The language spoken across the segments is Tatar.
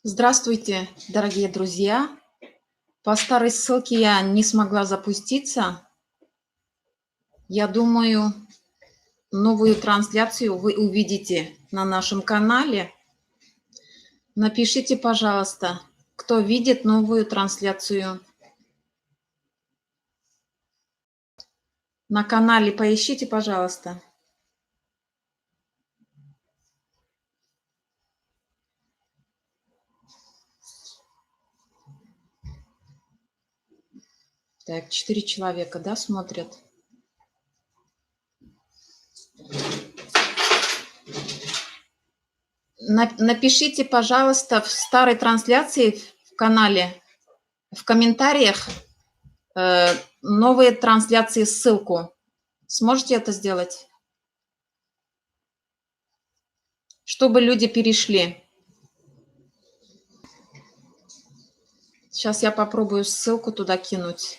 Здравствуйте, дорогие друзья! По старой ссылке я не смогла запуститься. Я думаю, новую трансляцию вы увидите на нашем канале. Напишите, пожалуйста, кто видит новую трансляцию. На канале поищите, пожалуйста. Так, 4 человека, да, смотрят? Напишите, пожалуйста, в старой трансляции в канале, в комментариях новые трансляции, ссылку. Сможете это сделать? Чтобы люди перешли. Сейчас я попробую ссылку туда кинуть.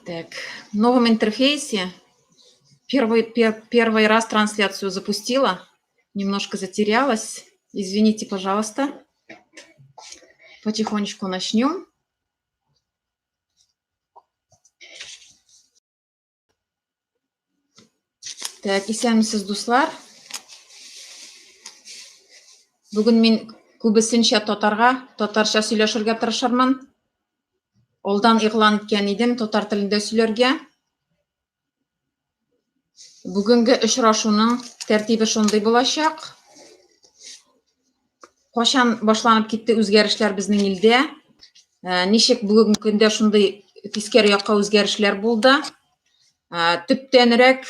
Так, в новом интерфейсе первый раз трансляцию запустила, немножко затерялась. Извините, пожалуйста. Потихонечку начнем. Так, исәнмесез, дуслар. Бүген мин күбесенчә татарча сөйләшергә тырышырмын. Алдан игълан иткән идем татар телендә сөйләргә. Бүгенге очрашуның тәртибе шундый булачак. Качан башланып китте үзгәрешләр безнең илдә? Ничек бүгенге көндә шундый тискәре якка үзгәрешләр булды? Төптәнрәк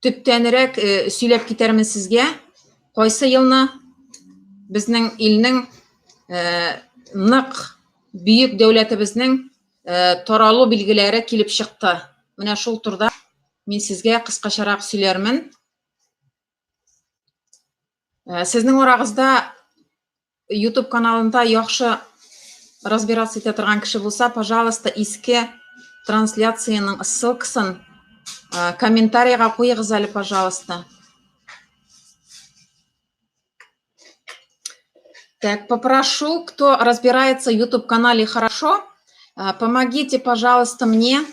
сөйләп китәрмен сезгә. Кайсы елны безнең илнең нык бөек дәүләтебезнең таралу билгеләре килеп чыкты. Менә шул турда мин сезгә кыскачарак сөйләрмен. Сезнең арагызда YouTube каналында яхшы разбираться итә торган кеше булса, пожалуйста, иске трансляцияның ссылкасын комментарийга куегыз әле, пожалуйста. Так, попрошу, кто разбирается в YouTube-канале хорошо, помогите, пожалуйста, мне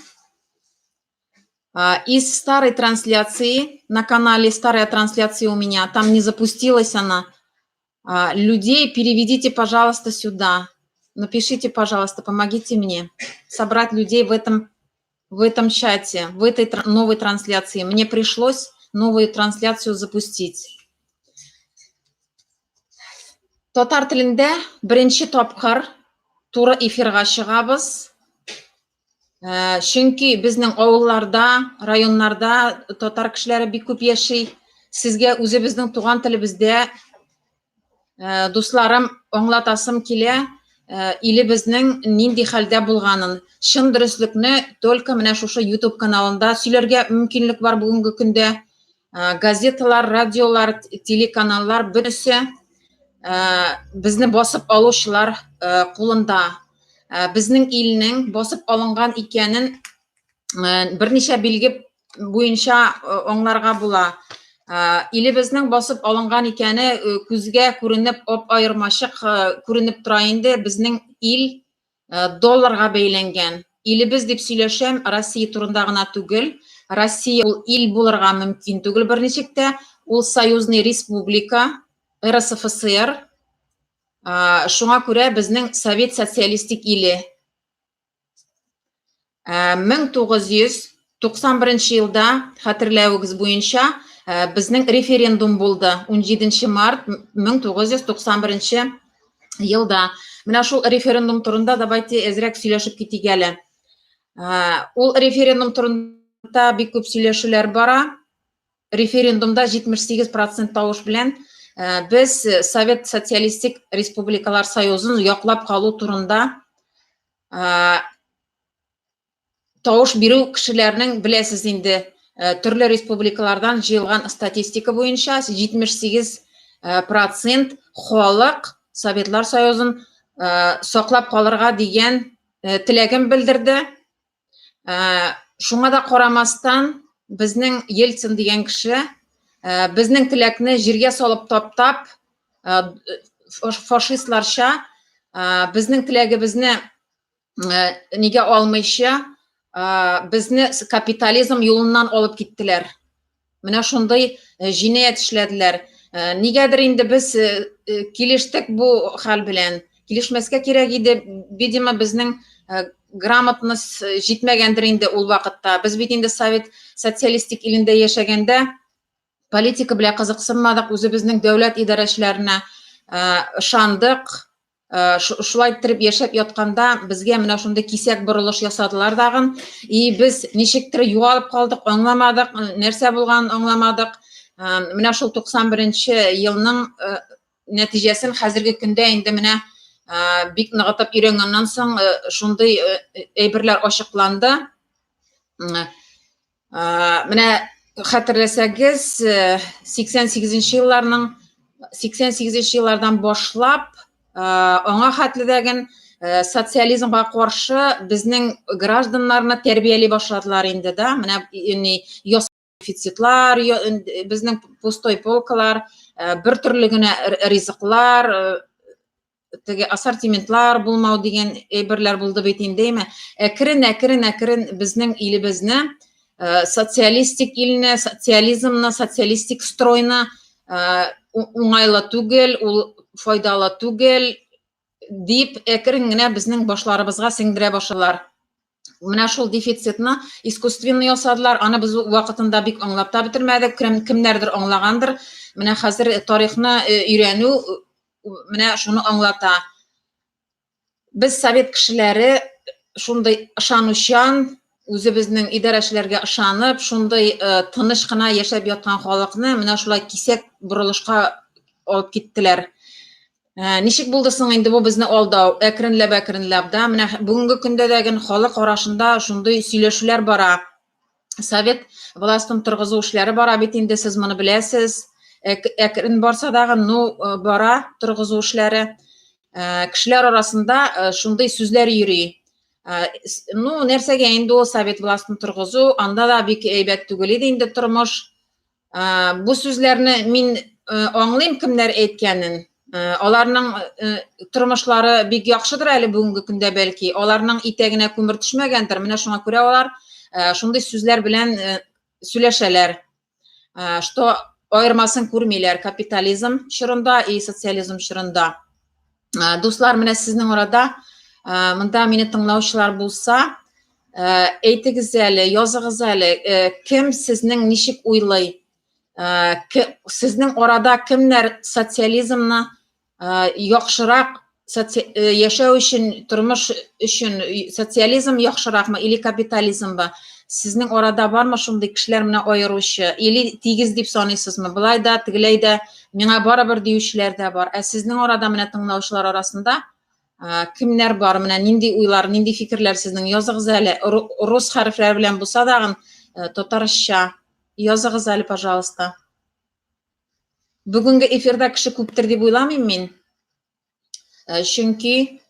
из старой трансляции, на канале старая трансляция у меня, там не запустилась она, людей переведите, пожалуйста, сюда. Напишите, пожалуйста, помогите мне собрать людей в этом чате, в этой новой трансляции. Мне пришлось новую трансляцию запустить. Татар телендә беренче тапкыр туры эфирга чыгабыз. Чөнки безнең авылларда, районнарда татар кешеләре бик күп яши. Сезгә үзебезнең туган телебездә, дусларым, аңлатасым килә, илебезнең нинди хәлдә булганын. Чын дөреслекне только менә шушы YouTube каналында сөйләргә мөмкинлек бар бүгенге көндә. Газеталар, радиолар, телеканаллар берсе безне басып алучылар кулында. Безнең илнең басып алынган икәнен берничә билге буенча аңларга була. Илебезнең басып алынган икәне күзгә күренеп, ап-аермачык күренеп тора инде. Безнең ил долларга бәйләнгән. Илебез дип сөйләшәм, Россия турында гына түгел. Россия ул ил булырга мөмкин түгел берничек тә. Ул союзный республика, РСФСР. Шуңа күрә безнең Совет социалистик иле. 1991 елда, хәтерләвегез буенча, безнең референдум булды. 17 март 1991 елда. Менә шул референдум турында давайте әзрәк сөйләшеп китик әле. Ул референдум турында бик күп сөйләшүләр бара. Референдумда 78% тавыш белән без Совет социалистик республикалар союзын яклап калу турында тавыш бирү кешеләрнең, беләсез инде, төрле республикалардан җыелган статистика буенча 78% халык Советлар союзын саклап калырга дигән теләген белдерде. Шуңа да карамастан, безнең Ельцин дигән кеше безнең теләкне җиргә салып таптап, фашистларча безнең теләгебезне нигә алмыйча, безне капитализм юлыннан алып киттеләр. Менә шундый җинаять эшләделәр. Нигәдер инде без килештек бу хәл белән. Килешмәскә кирәк иде, видимо, безнең грамотность җитмәгәндер инде ул вакытта. Без бит инде совет социалистик илендә яшәгәндә политика белән кызыксынмадык, үзебезнең дәүләт идарәчеләренә ышандык. Шулай итеп яшәп ятканда безгә менә шундый кисәк борылыш ясадылар дагын. Без ничектер югалып калдык, аңламадык, нәрсә булганын аңламадык. Менә шул 91 елның нәтиҗәсен хәзерге көндә инде менә бик ныгытып өйрәнгәннән соң шундый әйберләр ачыкланды. Менә хәтерләсәгез, 88 еллардан башлап аңа хәтледәген социализмга каршы безнең гражданнарны тәрбияли башладылар инде да. Менә дефицитлар, безнең пустой полкалар, бер төрле генә ризыклар, теге ассортиментлар булмау дигән әйберләр булды бит инде. Әкрен безнең илебезне социалистик илне, социализмны, социалистик стройны уңайлы түгел, ул файдалы түгел дип әкрен генә безнең башларыбызга сеңдерә башладылар. Менә шул дефицитны искусственно ясадылар. Аны без вакытында бик аңлап та бетермәдек, кемнәрдер аңлагандыр. Менә хәзер тарихны өйрәнү менә шуны аңлата. Без совет кешеләре шундый ышанучан, үзебезнең идарәчеләргә ышанып, шундый тыныч кына яшәп яткан халыкны менә шулай кисәк борылышка алып киттеләр. Ничек булды соң инде бу безне алдау? Әкренләп да, менә бүгенге көндә дәген халык арасында шундый сөйләшүләр бара. Совет властын торгызу эшләре бара бит инде, сез моны беләсез. Әкрен барса дагы, бара торгызу эшләре. Кешеләр арасында шундый сүзләр йөри. Нәрсәгә инде ул совет властын торгызу, анда да бик әйбәт түгел иде инде тормыш. Бу сүзләрне мин аңлыйм кемнәр әйткәнен. Аларның тормышлары бик яхшыдыр әле бүгенге көндә бәлки. Аларның итәгенә күмер төшмәгәндер. Менә шуңа күрә алар шундый сүзләр белән сөйләшәләр. Что аермасын күрмиләр капитализм чорында и социализм чорында. Дуслар, менә сезнең арада монда мине тыңлаучылар булса, әйтегез әле, языгыз әле, кем сезнең ничек уйлый? Сезнең арада кемнәр социализмны яхшырак яшәү өчен, тормыш өчен социализм яхшыракмы или капитализмбы? Сезнең арада бармы шундый кешеләр менә аеручы? Или тигез дип саныйсызмы? Булай да, тегеләй дә, миңа барыбер диючеләр дә бар. Сезнең арада менә тыңлаучылар арасында кемнәр бар? Менә нинди уйлар, нинди фикерләр сезнең? Языгыз әле. Рус хәрефләре белән булса дагы, татарча языгыз әле, пожалуйста. Бүгенге эфирда кеше күптер дип уйламыйм мин. Чөнки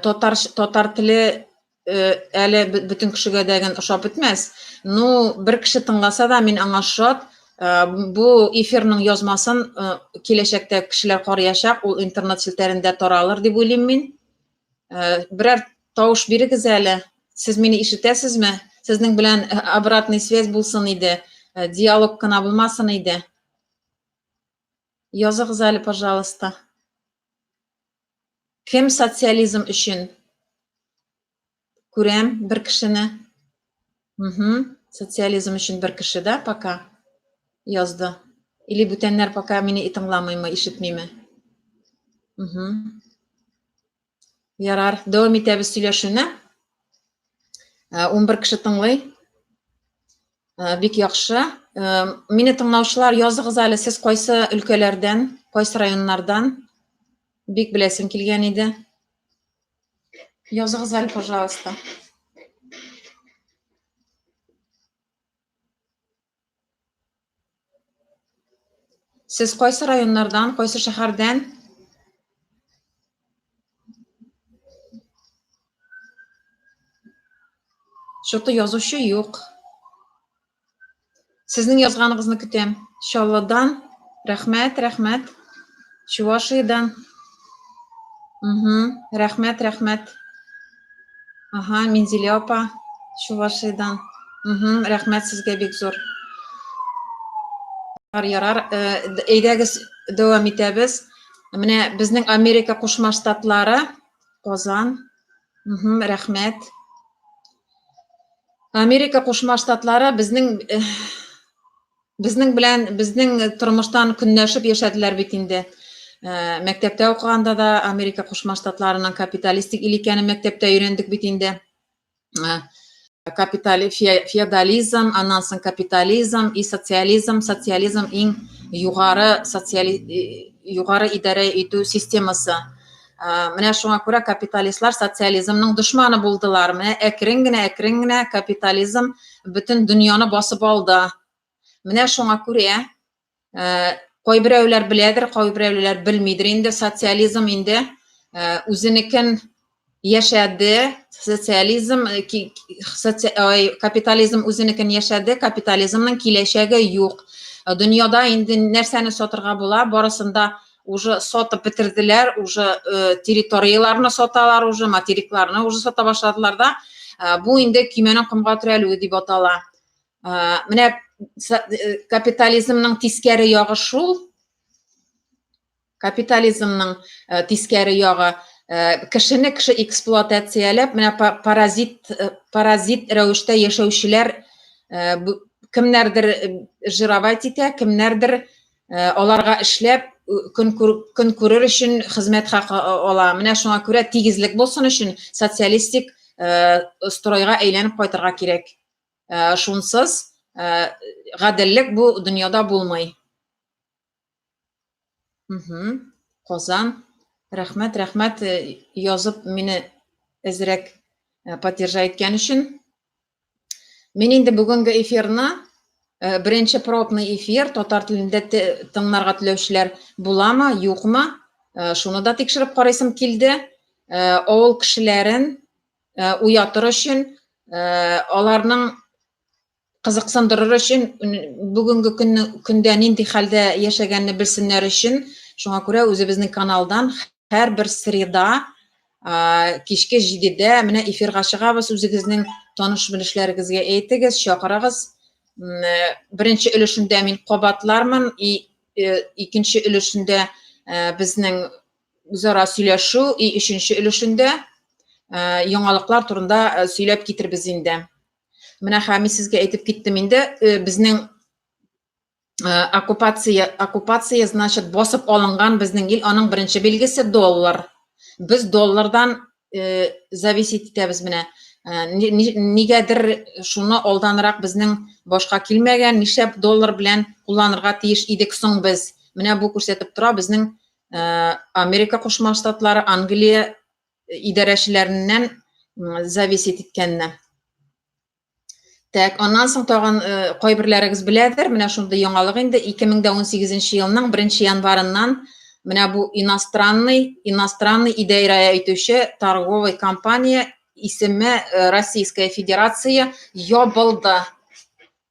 татар теле әле бөтен кешегә дәген ошап бетмәс. Бер кеше тыңласа да мин аңа шат. Бу эфирның язмасын киләчәктә кешеләр карыячак, ул интернет селтәрендә таралыр дип уйлыйм мин. Берәр тавыш бирегез әле. Сез мине ишетәсезме? Сезнең белән обратный связь булсын иде. Диалог кына булмасын иде. Языгыз әле, пожалуйста. Кем социализм өчен? Күрәм бер кешене. Социализм өчен бер кеше дә пока язды. Или бүтәннәр пока мине тыңламыймы, ишетмиме? Ярар, дәвам итәбез сөйләшүне. 11 кеше тыңлый. Бик яхшы. Мине тыңлаучылар, языгыз әле, сез кайсы өлкәләрдән, кайсы районнардан бик беләсем килгән иде? Языгыз әле, пожалуйста. Сез кайсы районнардан, кайсы шәһәрдән? Что-то язучы юк. Сезнең язганыгызны көтәм. Чаллыдан. Рәхмәт. Чувашиядән. Рәхмәт. Ага, Минзилә апа. Чувашиядән. Рәхмәт сезгә бик зур. Ярар. Әйдәгез дәвам итәбез. Менә безнең Америка Кушма Штатлары, Казан. Рәхмәт. Америка Кушма Штатлары безнең тормыштан көнләшеп яшәделәр бит инде. Мәктәптә укыганда да Америка Кушма Штатларының капиталистик ил икәнен мәктәптә өйрәндек бит инде. Феодализм, аннан соң капитализм и социализм. Социализм иң югары идарә итү системасы. Менә шуңа күрә капиталистлар социализмның дошманы булдылар. Менә әкрен генә капитализм бөтен дөньяны басып алды. Менә шуңа күрә кайберәүләр беләдер, кайберәүләр белмидер инде. Социализм инде үзенекен яшәде. Капитализм үзенекен яшәде. Капитализмның киләчәге юк. Дөньяда инде нәрсәне сатырга була? Барысында уже сатып бетерделәр, уже территорияларны саталар, уже материкларны уже сата башладылар да. Бу инде көймәнең комга төрәлүе дип атала. Менә капитализмның тискәре ягы шул. Капитализмның тискәре ягы кешене кеше эксплуатацияләп, менә паразит рәвештә яшәүчеләр кемнәрдер жировать итә, кемнәрдер аларга эшләп көн күрер өчен хезмәт хакы ала. Менә шуңа күрә тигезлек булсын өчен социалистик стройга әйләнеп кайтырга кирәк. Шунсыз гаделлек бу дөньяда булмый. Казан. Рәхмәт язып мине әзрәк поддержать иткән өчен. Мин инде бүгенге эфирны беренче пробный эфир татар телендә тыңларга теләүчеләр буламы, юкмы? Шуны да тикшереп карыйсым килде. Авыл кешеләрен уятыр өчен, аларның кызыксындырыр өчен, бүгенге көндә нинди хәлдә яшәгәнне белсеннәр өчен. Шуңа күрә үзебезнең каналдан һәр бер среда кичке 7дә менә эфирга чыгабыз. Үзегезнең таныш-белешләрегезгә әйтегез, чакырыгыз. Беренче өлешендә мин кабатлармын, икенче өлешендә безнең үзара сөйләшү, өченче өлешендә яңалыклар турында сөйләп китербез инде. Менә һәм сезгә әйтеп киттем инде, безнең оккупация значит басып алынган безнең ил, аның беренче билгесе доллар. Без доллардан зависит итәбез менә. Нигәдер шуны алданрак безнең башка килмәгән, нишләп доллар белән кулланырга тиеш идек соң без. Менә бу күрсәтеп тора безнең Америка Кушма Штатлары, Англия идарәчеләреннән зависит иткәнне. Так, аннан соң тагын кайберләрегез беләдер, менә шундый яңалык инде 2018 елның 1 январыннан менә бу иностранный идарә итүче торговый компания исеме Российская Федерация ябылды.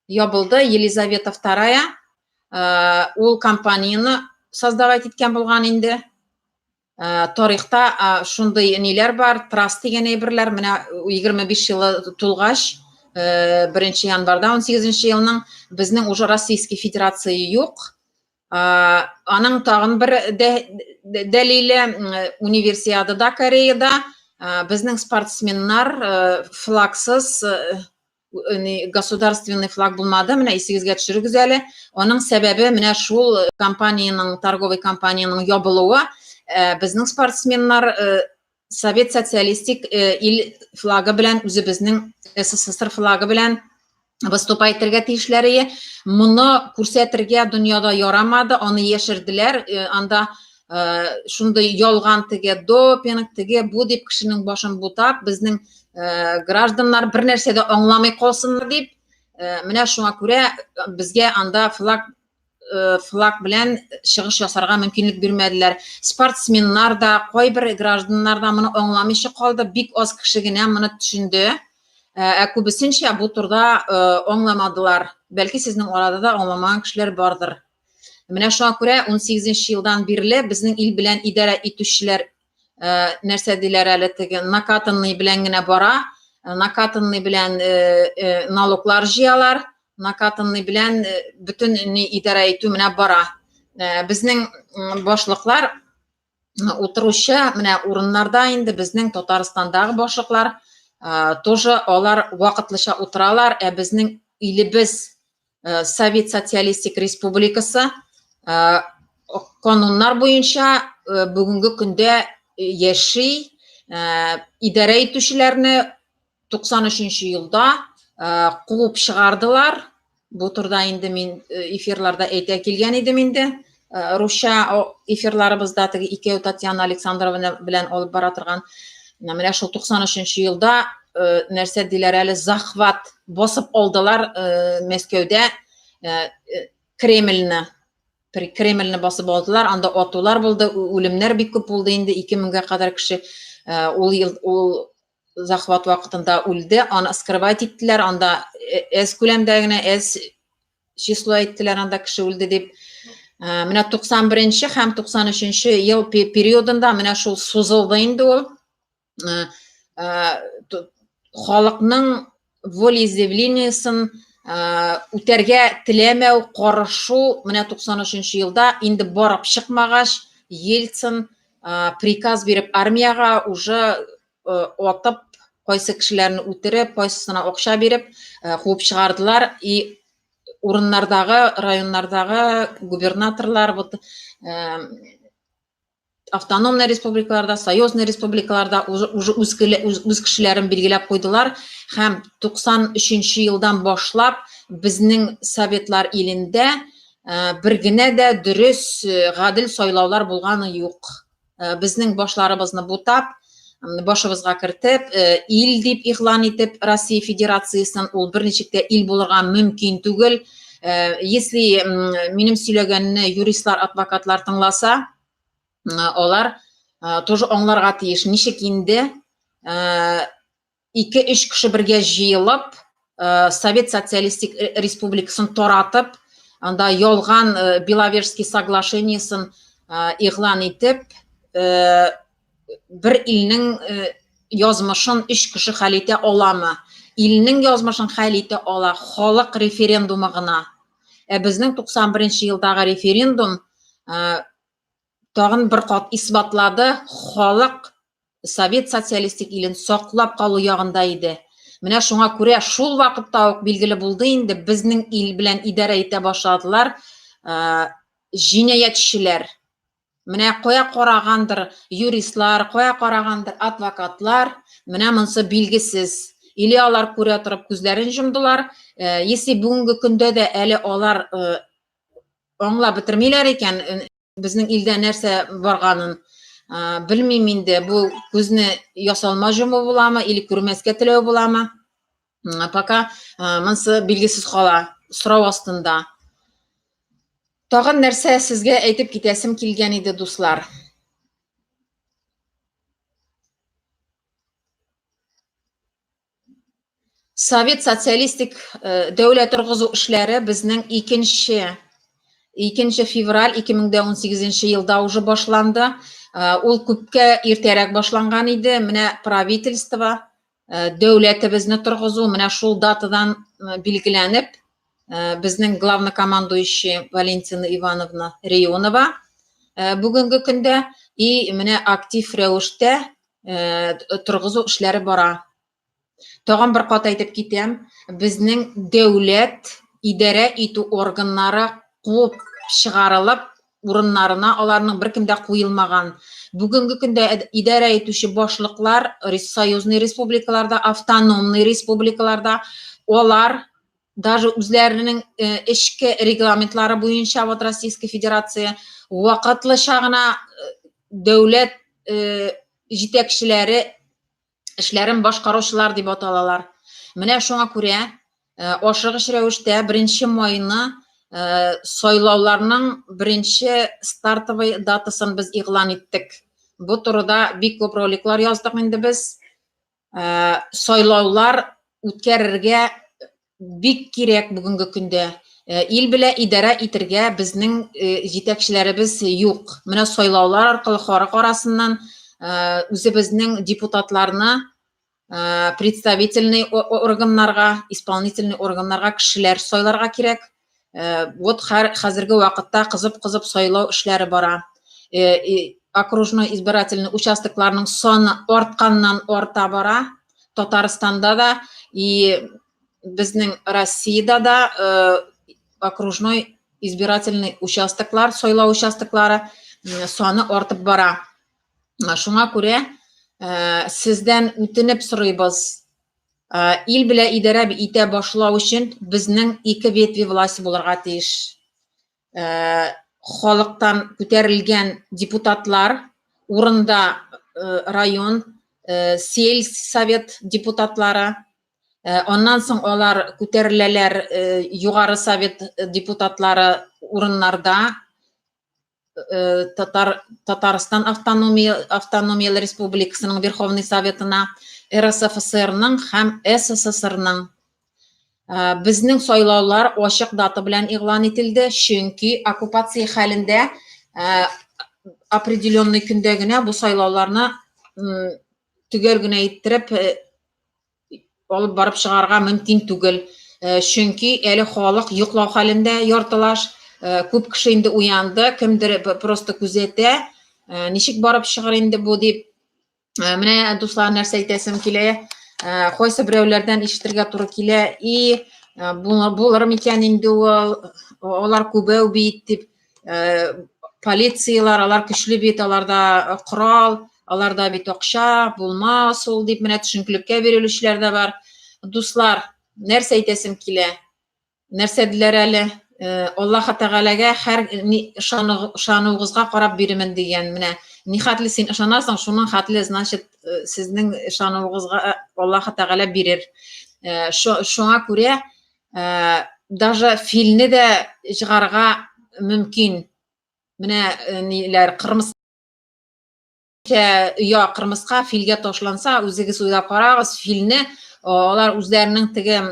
Елизавета II ул компанияны создавать иткән булган инде. Тарихта шундый ниләр бар, траст дигән әйберләр, менә 25 елы тулгач 1 январда 18 елның безнең уже Российский Федерация юк. Аның тагын бер дәлиле универсиадада Кореяда безнең спортсменнар флагсыз, государственный флаг булмады, менә исегезгә төшерегез әле. Аның сәбәбе менә шул торговый компанияның ябылуы. Безнең спортсменнар Совет социалистик ил флагы белән, үзебезнең СССР флагы белән выступать итәргә тиешләре. Моны күрсәтергә дөньяда ярамады, аны яшерделәр. Анда шундый ялган теге допинг, теге бу дип кешенең башын бутап, безнең гражданнар бер нәрсәдә аңламый калсыннар дип, менә шуңа күрә безгә анда флаг белән чыгыш ясарга мөмкинлек бирмәделәр. Спортсменнар да, кайбер гражданнар да моны аңламыйча калды, бик аз кеше генә моны төшенде. Күбесенчә бу турда аңламадылар. Belki sizin orada da anlamayan kişiler vardır. Менә шуңа күрә 18 елдан бирле безнең ил белән идарә итүчеләр нәрсә диләр әле теге накатанный белән генә бара. Накатанный белән налоглар җыялар. Накатанный белән бөтен идарә итү менә бара. Безнең башлыклар утыручы менә урыннарда инде безнең Татарстандагы башлыклар тоже алар вакытлыча утыралар, безнең илебез Совет Социалистик Республикасы кануннар буенча бүгенге көндә яши, идарә итүчеләрне 93 елда куып чыгардылар. Бу турда инде мин эфирларда әйтә килгән идем инде. Русча эфирларыбызда теге икәү Татьяна Александровна белән алып бара торган. Менә шул 93 елда нәрсә диләр әле захват басып алдылар Мәскәүдә Кремльне басып алдылар. Анда атулар булды, үлемнәр бик күп булды инде 2000-гә кадәр кеше ул захват вакытында үлде. Аны скрывать иттеләр, анда әз күләмдә генә число әйттеләр, анда кеше үлде дип. Менә 91 һәм 93 ел периодында менә шул сузылды инде ул. Халыкның волеизъявлениесен үтәргә теләмәү, карышу менә 93 елда инде барып чыкмагач, Ельцин приказ биреп армияга уже атып, кайсы кешеләрне үтереп, кайсысына акча биреп, куып чыгардылар. И урыннардагы, районнардагы губернаторлар, автономный республикаларда, союзный республикаларда уже үз кешеләрен билгеләп куйдылар. Һәм 93 елдан башлап безнең Советлар илендә бер генә дә дөрес, гадел сайлаулар булганы юк. Безнең башларыбызны бутап, башыбызга кертеп, ил дип игълан итеп Россия Федерациясын, ул берничек тә ил булырга мөмкин түгел. Если минем сөйләгәнне юристлар, адвокатлар тыңласа, алар тоже аңларга тиеш. Ничек инде 2-3 кеше бергә җыелып, Совет Социалистик Республикасын таратып, анда ялган Беловежский соглашениесен игълан итеп, бер илнең язмышын 3 кеше хәл итә аламы? Илнең язмышын хәл итә ала халык референдумы гына. Безнең 91 елдагы референдум тагын бер кат исбатлады, халык Совет Социалистик илен саклап калу ягында иде. Менә шуңа күрә шул вакытта ук билгеле булды инде, безнең ил белән идарә итә башладылар җинаятьчеләр. Менә кая карагандыр юристлар, кая карагандыр адвокатлар, менә монсы билгесез. Или алар күрә торып күзләрен җомдылар. Если бүгенге көндә дә әле алар аңлап бетермиләр икән, безнең илдә нәрсә барганын белмим инде. Бу күзне ясалма җуму буламы, или күрмәскә теләү буламы? Пока монсы билгесез кала, сорау астында. Тагын нәрсә сезгә әйтеп китәсем килгән иде, дуслар. Совет Социалистик дәүләт торгызу эшләре безнең 2 февраль 2018 елда уже башланды. Ул күпкә иртәрәк башланган иде. Менә правительство дәүләтебезне торгызу менә шул датадан билгеләнеп, безнең главнокомандующий Валентина Ивановна Рионова бүгенге көндә и менә актив рәвештә торгызу эшләре бара. Тагын бер кат әйтеп китәм, безнең дәүләт идарә итү органнары куып чыгарылып, урыннарына аларның беркемдә куелмаган. Бүгенге көндә идарә итүче башлыклар союзный республикаларда, автономный республикаларда, алар даже үзләренең эчке регламентлары буенча вот Российская Федерация вакытлыча гына дәүләт җитәкчеләре эшләрен башкаручылар дип аталалар. Менә шуңа күрә ашыгыч рәвештә 1 майны сайлауларның 1 стартовый датасын без игълан иттек. Бу турыда бик күп роликлар яздык инде без. Сайлаулар үткәрергә бик кирәк бүгенге көндә. Ил белән идара итәргә безнең җитәкчеләребез юк. Менә сайлаулар аркылы халык арасыннан үзебезнең депутатларны представительный органнарга, исполнительный органнарга кешеләр сайларга кирәк. Вот хәзерге вакытта кызып сайлау эшләре бара. Окружной избирательный участокларның саны артканнан арта бара. Татарстанда да и безнең Россиядә да окружной избирательный участоклар, сайлау участоклары саны артып бара. Шуңа күрә сездән үтенеп сорыйбыз. Ил белән идара итә башлау өчен безнең ике ветви власть булырга тиеш. Халыктан күтәрелгән депутатлар урында район, сельсовет депутатлары, оннан соң алар күтәреләләр югары совет депутатлары урыннарда, Татарстан автономияле республикасының Верховный Советына, РСФСРның һәм СССРның. Безнең сайлаулар ачык дата белән игълан ителде, чөнки оккупация хәлендә определенный көндә генә бу сайлауларны төгәл генә иттереп алып барып чыгарга мөмкин түгел. Чөнки әле халык йоклау хәлендә яртылаш, күп кеше инде уянды, кемдер просто күзәтә, ничек барып чыгар инде бу дип. Менә дуслар, нәрсә әйтәсем килә, кайсы берәүләрдән ишетергә туры килә, и булыр микән инде алар күбәү бит дип, полициялар, алар көчле бит, аларда корал, аларда бит акча, булмас ул дип, менә төшенкелеккә бирелүчеләр дә бар. Дуслар, нәрсә әйтәсем килә, нәрсә диләр әле, Аллаһ Тәгаләгә һәр ышануыгызга карап бирәмен дигән. Менә ни хәтле син ышанасың, шуның хәтле, значит, сезнең ышануыгызга Аллаһ Тәгалә бирер. Шуңа күрә даже филне дә чыгарга мөмкин. Менә ниләр, кырмыска филгә ташланса, үзегез уйлап карагыз, филне алар үзләренең теге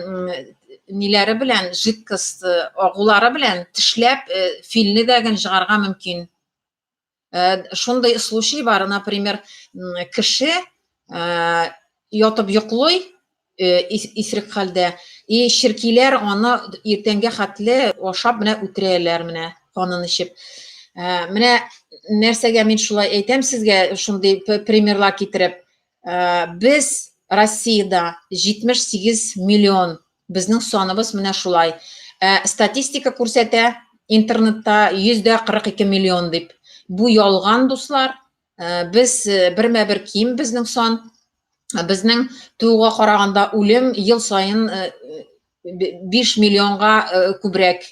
ниләре белән, жидкость агулары белән тешләп, филне дә чыгарга мөмкин. Шундай случай бар, например, кеше ятып йоклый исерек хәлдә, и ширкиләр аны иртәнгә хәтле ашап менә үтерәләр, менә канын ичеп. Менә нәрсәгә мин шулай әйтәм сезгә, шундый примерлар китереп, без Россиядә 78 миллион, безнең саныбыз менә шулай. Статистика күрсәтә интернетта 142 миллион дип. Бу ялган, дуслар. Без бермә-бер ким безнең сан. Безнең тууга караганда үлем ел сайын 5 миллионга күбрәк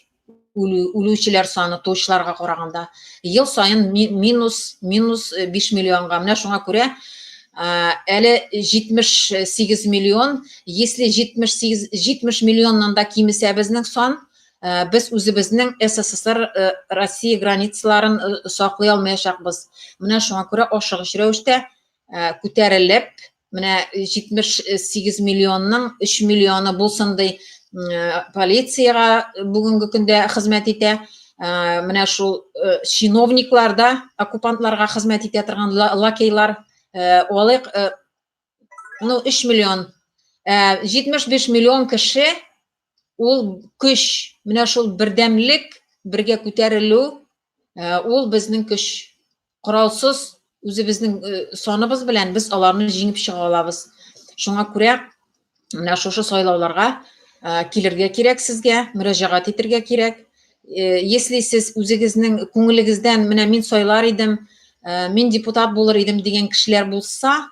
үлүчеләр саны туучыларга караганда. Ел сайын минус 5 миллионга. Менә шуңа күрә әле 78 миллион, если 70 миллионнан да кимесә безнең сан, без үзебезнең СССР, Россия границаларын саклый алмаячакбыз. Менә шуңа күрә ашыгыч рәвештә күтәрелеп, менә 78 миллионның 3 миллионы булсын ди полицияга бүгенге көндә хезмәт итә. Менә шул чиновникларда, оккупантларга хезмәт итә торган лакейлар, алык 3 миллион. 75 миллион кеше, ул көч, менә шул бердәмлек, бергә күтәрелү, ул безнең көч. Коралсыз үзебезнең саныбыз белән без аларны җиңеп чыга алабыз. Шуңа күрә менә шушы сайлауларга килергә кирәк сезгә, мөрәҗәгать итәргә кирәк. Если сез үзегезнең күңелегездән менә мин сайлар идем, мин депутат булыр идем дигән кешеләр булса,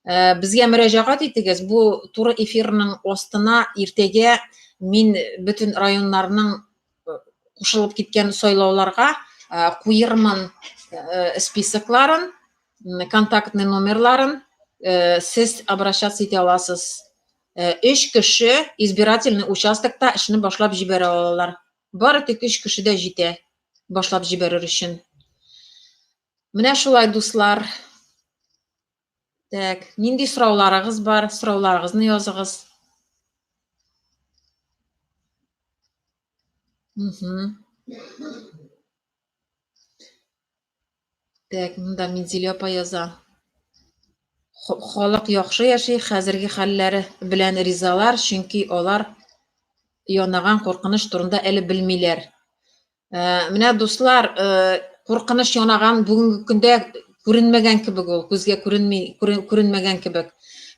безгә мөрәҗәгать итегез. Бу туры эфирның астына иртәгә мин бөтен районнарның кушылып киткән сайлауларга куермын списокларын, контактный номерларын, сез обращаться итә аласыз. 3 кеше избирательный участокта эшне башлап җибәрә алалар. Бары тик 3 кеше дә җитә башлап җибәрер өчен. Менә шулай, дуслар. Так, нинди сорауларыгыз бар? Сорауларыгызны языгыз. Мгм. Так, монда Минзилә апа яза. Халык яхшы яши, хәзерге хәлләре белән ризалар, чөнки алар янаган куркыныч турында әле белмиләр. Менә дуслар, куркыныч янаган бүгенге көндә күренмәгән кебек ул, күзгә күренмәгән кебек.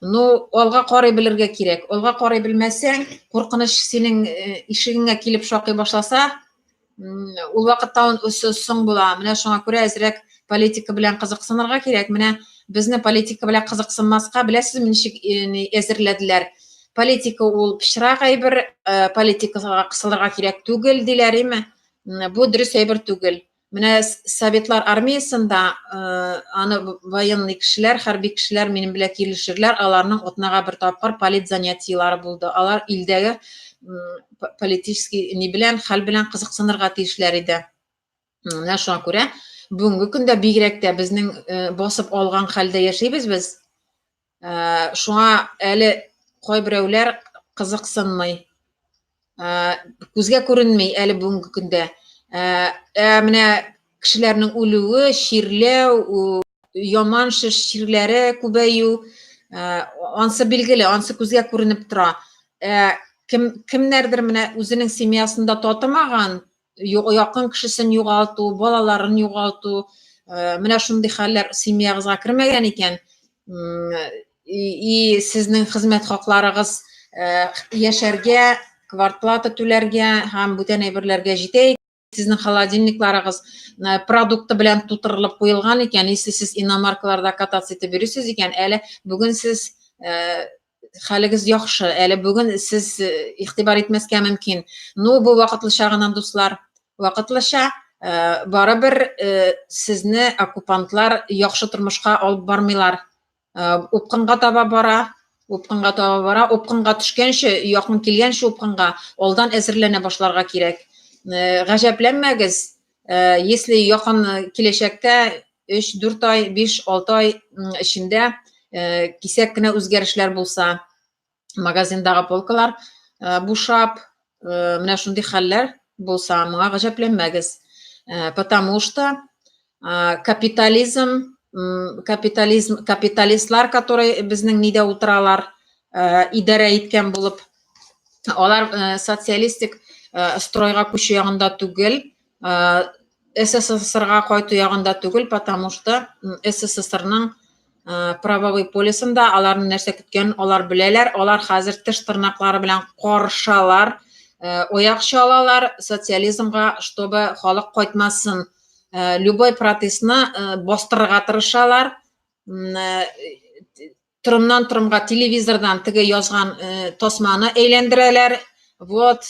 Ну, алга карый белергә кирәк. Алга карый белмәсәң, куркыныч синең ишегеңә килеп шакый башласа, ул вакытта соң була. Менә шуңа күрә әзрәк политика белән кызыксынырга кирәк. Менә безне политика белән кызыксынмаска, беләсезме, ничек әзерләделәр? Политика ул пычрак әйбер, политикага кысылырга кирәк түгел диләр, име? Бу дөрес әйбер түгел. Менә Советлар армиясында аны военный кешеләр, хәрби кешеләр минем белән килешерләр, аларның атнага бер тапкыр политзанятиелары булды. Алар илдәге политический ни белән, хәл белән кызыксынырга тиешләр иде. Менә шуңа күрә бүгенге көндә бигрәк тә безнең басып алган хәлдә яшибез без. Шуңа әле кайберәүләр кызыксынмый. Күзгә күренми әле бүгенге көндә. Менә кешеләрнең үлүе, чирләү, яман чирләре күбәю, ансы билгеле, ансы күзгә күренеп тора. Кемнәрдер менә үзенең семьясында татымаган, якын кешесен югалту, балаларын югалту, менә шундый хәлләр семьягызга кермәгән икән, и сезнең хезмәт хакларыгыз яшәргә, квартплата түләргә һәм бүтән әйберләргә җитә, сезнең холодильникларыгыз продукты белән тутырылып куелган икән, если сез иномаркаларда кататься итеп йөрисез икән, әле бүген сез хәлегез яхшы, әле бүген сез игътибар итмәскә мөмкин. Ну, бу вакытлыча гына, дуслар, вакытлыча. Барыбер сезне оккупантлар яхшы тормышка алып бармыйлар. Упкынга таба бара, упкынга төшкәнче, якын килгәнче упкынга, алдан әзерләнә башларга кирәк. Гаҗәпләнмәгез, если якын киләчәктә 3-4 ай, 5-6 ай эчендә кисәк кенә үзгәрешләр булса, магазиндагы полкалар бушап, менә шундый хәлләр булса, моңа гаҗәпләнмәгез. Потому что капиталистлар, которые безнең нидә утыралар, идарә иткән булып, алар социалистик стройга күчү ягында түгел, СССРга кайту ягында түгел, потому что СССРның правовой полисында аларның нәрсә көткәнен алар беләләр, алар хәзер теш тырнаклары белән каршалар, аяк чалалар социализмга, чтобы халык кайтмасын. Любой протестны бастырырга тырышалар. Тырымнан-тырымга телевизордан теге язган тасманы әйләндерәләр. Вот,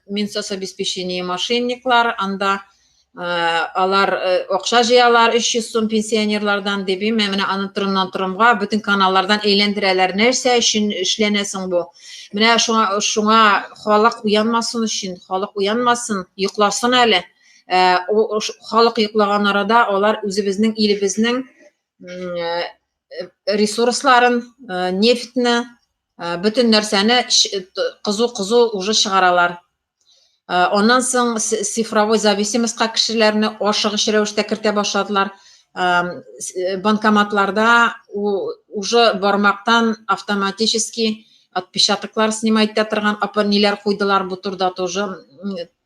Минсоцобеспечение мошенниклар, анда алар акча җыялар, 300 сум пенсионерлардан дип, менә аны тырымнан-тырымга бөтен каналлардан әйләндерәләр. Нәрсә өчен эшләнәсең бу? Менә шуңа халык уянмасын өчен, халык уянмасын, йокласын әле. Халык йоклаган арада алар үзебезнең илебезнең ресурсларын, нефтьне, бөтен нәрсәне кызу уже чыгаралар. Оннан соң цифровой зависимостька кешеләрне ашыгыч рәвештә кертә башладылар. Банкоматларда уже бармактан автоматически отпечатоклар снимать итә торган апаниләр куйдылар, бу турда тоже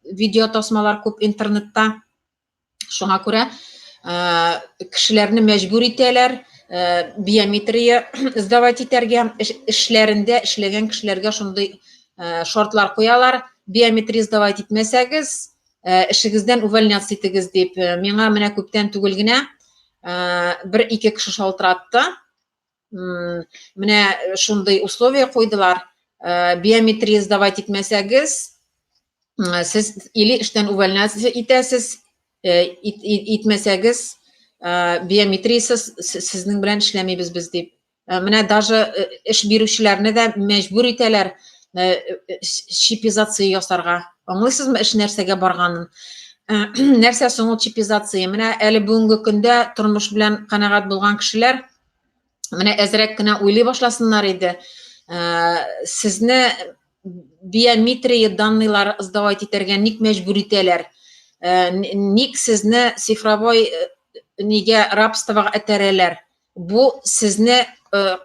видео тасмалар күп интернетта. Шуңа күрә кешеләрне мәҗбүр итәләр биометрия сдавать итәргә, эшләрендә эшләгән кешеләргә шундый шартлар куялар. Биометрия сдавать итмәсәгез, эшегездән увольняться итегез дип. Миңа менә күптән түгел генә 1-2 кеше шалтыратты. Менә шундый условия куйдылар. Биометрия сдавать итмәсәгез, сез или эштән увольняться итәсез, итмәсәгез, биометриясыз сезнең белән эшләмибез без дип. Менә даже эш бирүчеләрне дә мәҗбүр итәләр чипизация ясарга. Аңлыйсызмы эш нәрсәгә барганын? Нәрсә соң ул чипизация? Менә әле бүгенге көндә тормыш белән канагать булган кешеләр менә әзрәк кенә уйлый башласыннар иде. Сезне биометрия данныйлар сдавать итәргә ник мәҗбүр итәләр? Ник сезне цифровой нигә рабствога этәрәләр? Бу сезне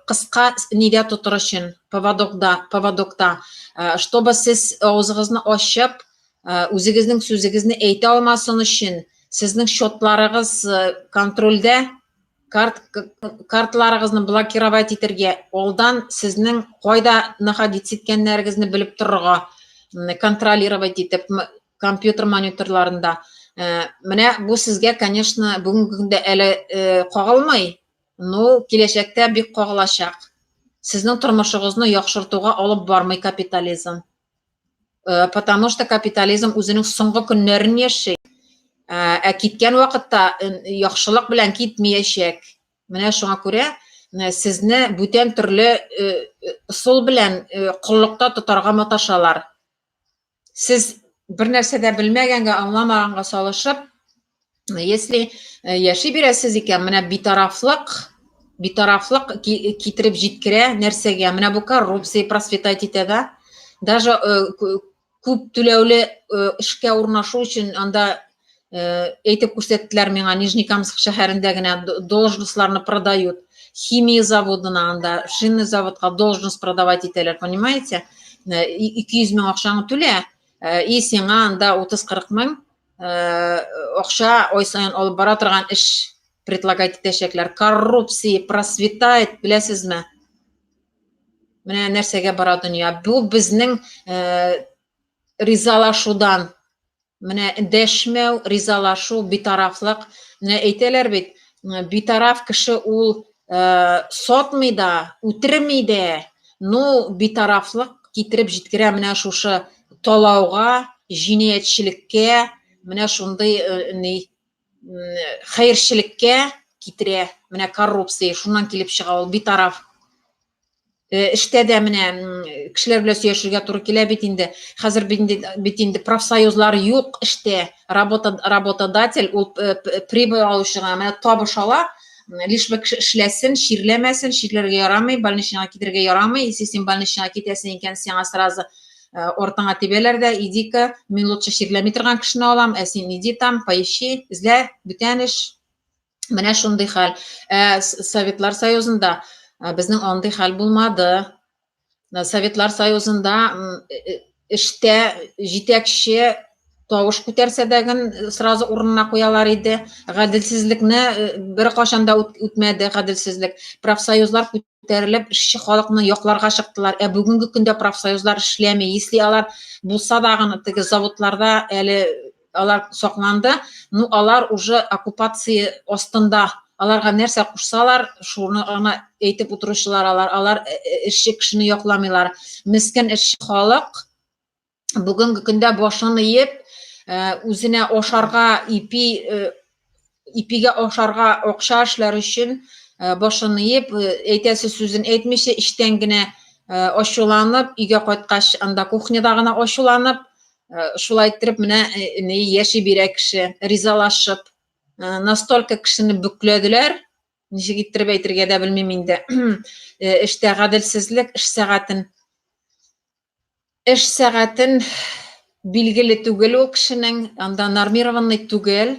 кыска нидә тотыр өчен, поводокта, чтобы сез авызыгызны ачып, үзегезнең сүзегезне әйтә алмасын өчен, сезнең счетларыгыз контрольдә, карталарыгызны блокировать итәргә, алдан сезнең кайда находиться иткәннәрегезне белеп торырга, контролировать итеп компьютер мониторларында. Менә бу сезгә, конечно, бүгенге көндә әле кагылмый, но киләчәктә бик кагылачак. Сезнең тормышыгызны яхшыртуга алып бармый капитализм. Потому что капитализм үзенең соңгы көннәрен яши. Киткән вакытта яхшылык белән китмәячәк. Менә шуңа күрә сезне бүтән төрле ысул белән куллыкта тотарга маташалар. Сез бер нәрсә дә белмәгәнгә, аңламаганга салышып, если яши бирәсез икән, менә битарафлык китереп җиткерә нәрсәгә? Менә бу коррупция просветать итә да. Даже күп түләүле эшкә урнашу өчен анда әйтеп күрсәттеләр миңа, Нижнекамск шәһәрендә генә должностьларны продают. Химия заводына, анда шинный заводка должность продавать итәләр, понимаете? 200 мең акчаны түлә, и сиңа анда 30-40 мең акча ай сайын алып бара торган эш предлагать итәчәкләр. Коррупция просветает, беләсезме? Менә нәрсәгә бара дөнья. Бу безнең ризалашудан, менә дәшмәү, ризалашу, битарафлык. Менә әйтәләр бит, битараф кеше ул сатмый да, үтермий дә, но битарафлык китереп җиткерә менә шушы талауга, җинаятьчелеккә, менә шундый хәерчелеккә китерә. Менә коррупция, шуннан килеп чыга ул битараф. Эштә дә менә кешеләр белән сөйләшергә туры килә бит инде. Хәзер бит инде профсоюзлар юк эштә. Работодатель ул прибыль алучыга менә табыш ала, лишь бы эшләсен, ширләмәсен, ширләргә ярамый, больничныйга китергә ярамый. Если син больничныйга китәсең икән, сиңа сразу ортаңа тибәләр дә, иди-ка, мин лучше ширләми торган кешене алам, син иди там, поищи, эзлә, бүтән эш. Менә шундый хәл. Советлар Союзында безнең андый хәл булмады. Советлар Союзында эштә җитәкче тавыш күтәрсә дә сразу урынына куялар иде. Гаделсезлекне бер кашан да үтмәде, гаделсезлек. Профсоюзлар күтәрелеп, эшче халыкны якларга чыктылар. Бүгенге көндә профсоюзлар эшләми. Если алар булса да гына теге заводларда әле алар сакланды, ну алар уже оккупация астында. Аларга нәрсә кушсалар, шуны гына әйтеп утыручылар алар эшче кешене якламыйлар. Мискин эшче халык бүгенге көндә башын иеп, үзенә ашарга ипигә ашарга акча эшләр өчен башын иеп, әйтәсе сүзен әйтмичә, иштән генә ачуланып, өйгә кайткач, анда кухняда гына ачуланып, шулай итеп менә яши бирә кеше, ризалашып. Настолько кешене бүкләделәр, ничек итеп әйтергә дә белмим инде. Эштә гаделсезлек, эш сәгатен билгеле түгел ул кешенең, анда нормированный түгел.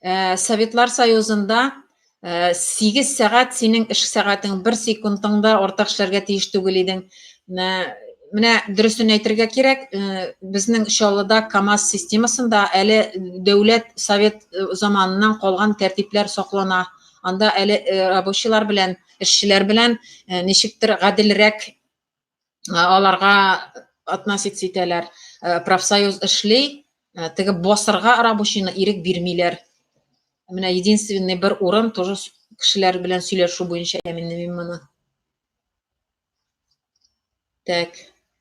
Советлар Союзында 8 сәгать синең эш сәгатең 1 секундыңда артык эшләргә тиеш түгел идең. Менә дөресен әйтергә кирәк, безнең Чаллыда КамАЗ системасында әле дәүләт совет заманынан калган тәртипләр саклана. Анда әле рабочийлар белән, эшчеләр белән ничектер гаделрәк аларга относиться итәләр. Профсоюз эшли, теге басырга рабочийны ирек бирмиләр. Менә единственный бер урын тоже кешеләр белән сөйләшү буенча мин моны. Так,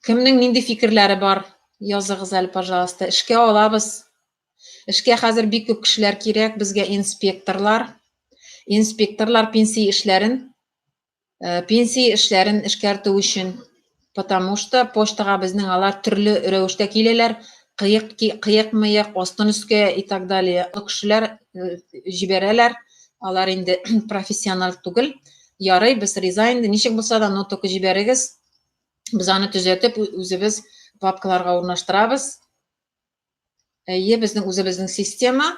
кемнең нинди фикерләре бар? Языгыз әле, пожалуйста. Эшкә алабыз. Эшкә хәзер бик күп кешеләр кирәк, безгә инспекторлар. Инспекторлар пенсия эшләрен эшкәртү өчен, потому что почтага безнең алар төрле рәвештә киләләр, кыек-мыек, астын өскә и так далее. Кешеләр җибәрәләр, алар инде профессионал түгел. Ярый, без риза инде, ничек булса да, но только җибәрегез. Без аны төзәтеп, үзебез папкаларга урнаштырабыз. Безнең үзебезнең система.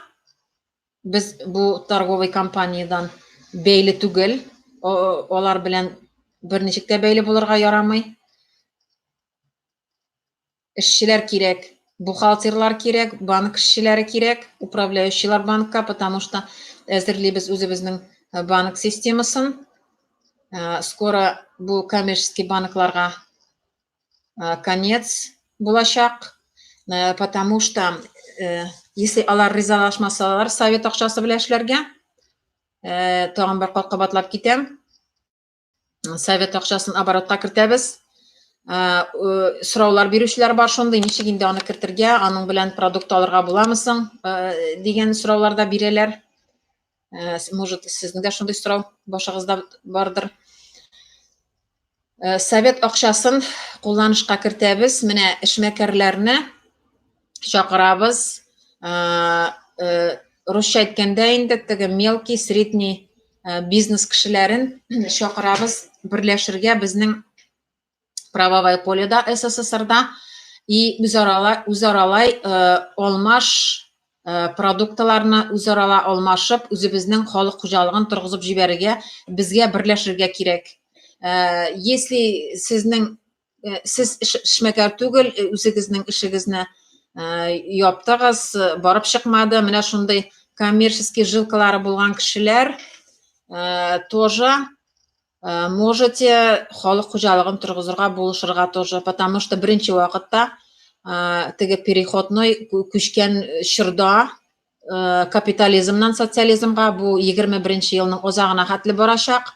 Без бу торговый компаниядан бәйле түгел. Алар белән берничек тә бәйле булырга ярамый. Эшчеләр кирәк, бухгалтерлар кирәк, банк эшчеләре кирәк, управляющийлар банкка, потому что әзерлибез үзебезнең банк системасын. Скоро бу коммерческий банкларга конец булачак, потому что если алар ризалашмасалар совет акчасы белән эшләргә, тагын бер кабатлап китәм. Совет акчасын оборотка кертәбез. Сораулар бирүчеләр бар шундый, ничек инде аны кертергә, аның белән продукт алырга буламы соң дигән сораулар да бирәләр. Может, сезнең дә шундый сорау башыгызда бардыр. Совет акчасын кулланышка кертәбез. Менә эшмәкәрләрне чакырабыз. Русча әйткәндә инде теге мелкий, средний бизнес кешеләрен чакырабыз берләшергә безнең правовое поледа СССРда и үзаралай алмаш продуктларны үзарала алмашып, үзебезнең халык хуҗалыгын торгызып җибәрергә, безгә берләшергә кирәк. Если сез эшмәкәр түгел, үзегезнең эшегезне яптыгыз, барып чыкмады, менә шундый коммерческий жилкалары булган кешеләр тоже можете халык хуҗалыгын торгызырга, булышырга тоже, потому что беренче вакытта теге переходной күчкән чорда капитализмнан социализмга бу 21 елның озагына хәтле барачак.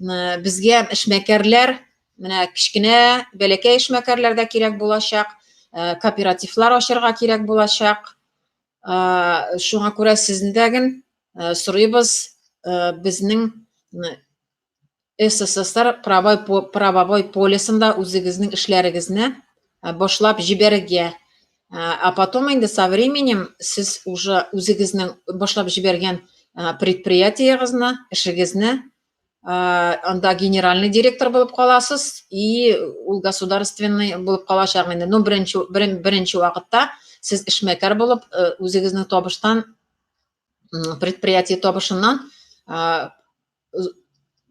Безгә эшмәкәрләр, менә кичкенә, бәләкәй эшмәкәрләр дә кирәк булачак, кооперативлар ачарга кирәк булачак. Шуңа күрә сездән сорыйбыз безнең СССР правовой полисында үзегезнең эшләрегезне башлап җибәрергә. А потом инде со временем сез уже үзегезнең башлап җибәргән предприятиегызны, эшегезне анда генеральный директор булып каласыз и ул государственный булып калачак инде. Ну, беренче вакытта сез эшмәкәр булып, үзегезнең табыштан, предприятие табышыннан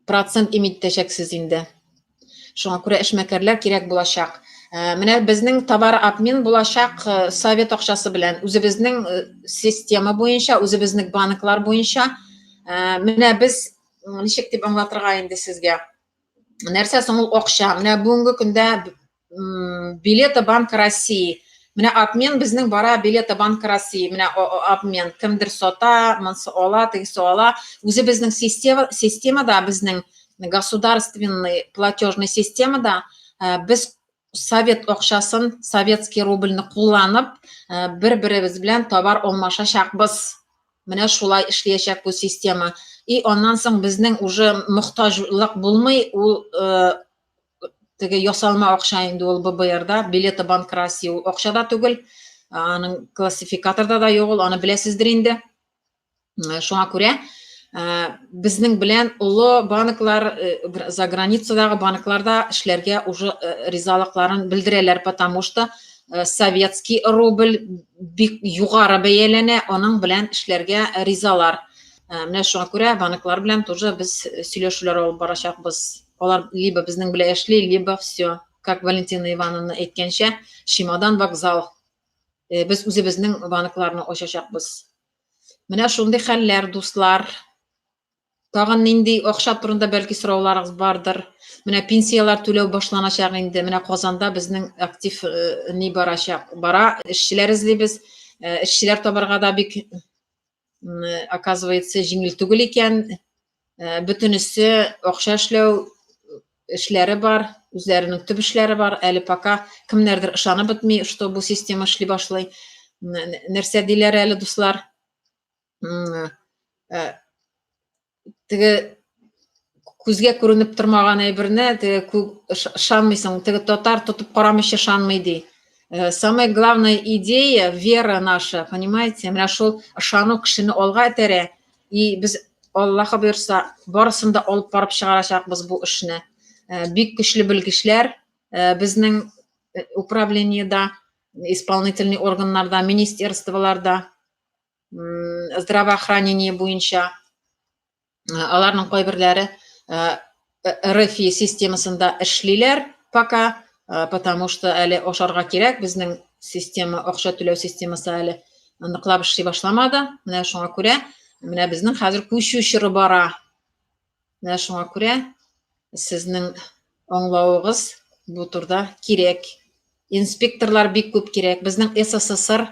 процент имитәчәксез инде. Шуңа күрә эшмәкәрләр кирәк булачак. Менә безнең товар обмен булачак совет акчасы белән, үзебезнең система буенча, үзебезнең банклар буенча. Менә без ничек дип аңлатырга инде сезгә. Нәрсә соң ул акча? Менә бүгенге көндә билеты Банк России. Менә обмен безнең бара, билеты Банк России. Менә обмен кемдер сата, монсы ала, тегесе ала. Үзебезнең системада, безнең государственный платежный системада без совет акчасын, советский рубльны кулланып, бер-беребез белән товар алмашачакбыз. Менә шулай эшләячәк бу система. И аннан соң безнең уже мохтаҗлык булмый, ул теге ясалма акча инде ул ББРда, билеты Банк России ул акчада түгел, аның классификаторда да юк, аны беләсездер инде. Шуңа күрә безнең белән улы банклар, за границадагы банкларда эшләргә уже ризалыкларын белдерәләр, потому что советский рубль бик югары бәяләнә, аның белән эшләргә ризалар. Менә шуңа күрә банклар белән тоже без сөйләшүләр алып барачакбыз. Алар либо безнең белән эшли, либо все, как Валентина Ивановна әйткәнчә, чемодан вокзал. Без үзебезнең банкларны ачачакбыз. Менә шундый хәлләр, дуслар. Тагын нинди акча турында бәлки сорауларыгыз бардыр. Менә пенсиялар түләү башланачак инде. Менә Казанда безнең актив ни барачак. Бара, эшчеләр эзлибез. Эшчеләр табарга да бик, оказывается, җиңел түгел икән. Бөтенесе акча эшләү эшләре бар, үзләренең төп эшләре бар. Әле пока кемнәрдер ышанып бетми, что бу система эшли башлый. Нәрсә диләр әле, дуслар? Теге күзгә күренеп тормаган әйберне, теге ышанмыйсың, теге татар тотып карамыйча ышанмый ди. Самая главная идея, вера наша, понимаете? Менә шул ышану кешене алга этәрә. И без, Аллаһы буйрса, барысын да алып барып чыгарачакбыз бу эшне. Бик көчле белгечләр, безнең управлениеда, исполнительный органнарда, министерстволарда, здравоохранение буенча, аларның кайберләре РФИ системасында эшлиләр пока, потому что әле ашарга кирәк, безнең система, акча түләү системасы әле ныклап эшли башламады. Менә шуңа күрә, менә безнең хәзер күчү чоры бара. Менә шуңа күрә сезнең аңлавыгыз бу турда кирәк. Инспекторлар бик күп кирәк. Безнең СССР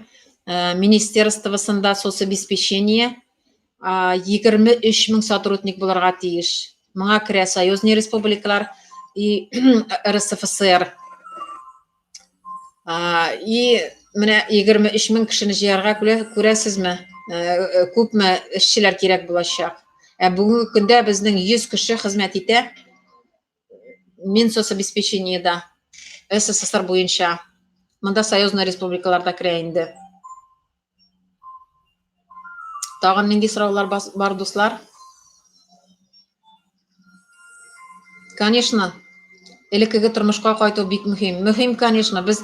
министерствосында соцобеспечение 23 мең сотрудник булырга тиеш. Моңа керә союзный республикалар и РСФСР. И менә 23 мең кешене җыярга күрәсезме? Күпме эшчеләр кирәк булачак. Бүгенге көндә безнең 100 кеше хезмәт итә Минсоцобеспечениедә СССР буенча. Монда союзный республикаларда керә инде. Тагын нинди сораулар бар, дуслар? Конечно, элеккеге тормышка кайту бик мөһим. Мөһим, конечно, без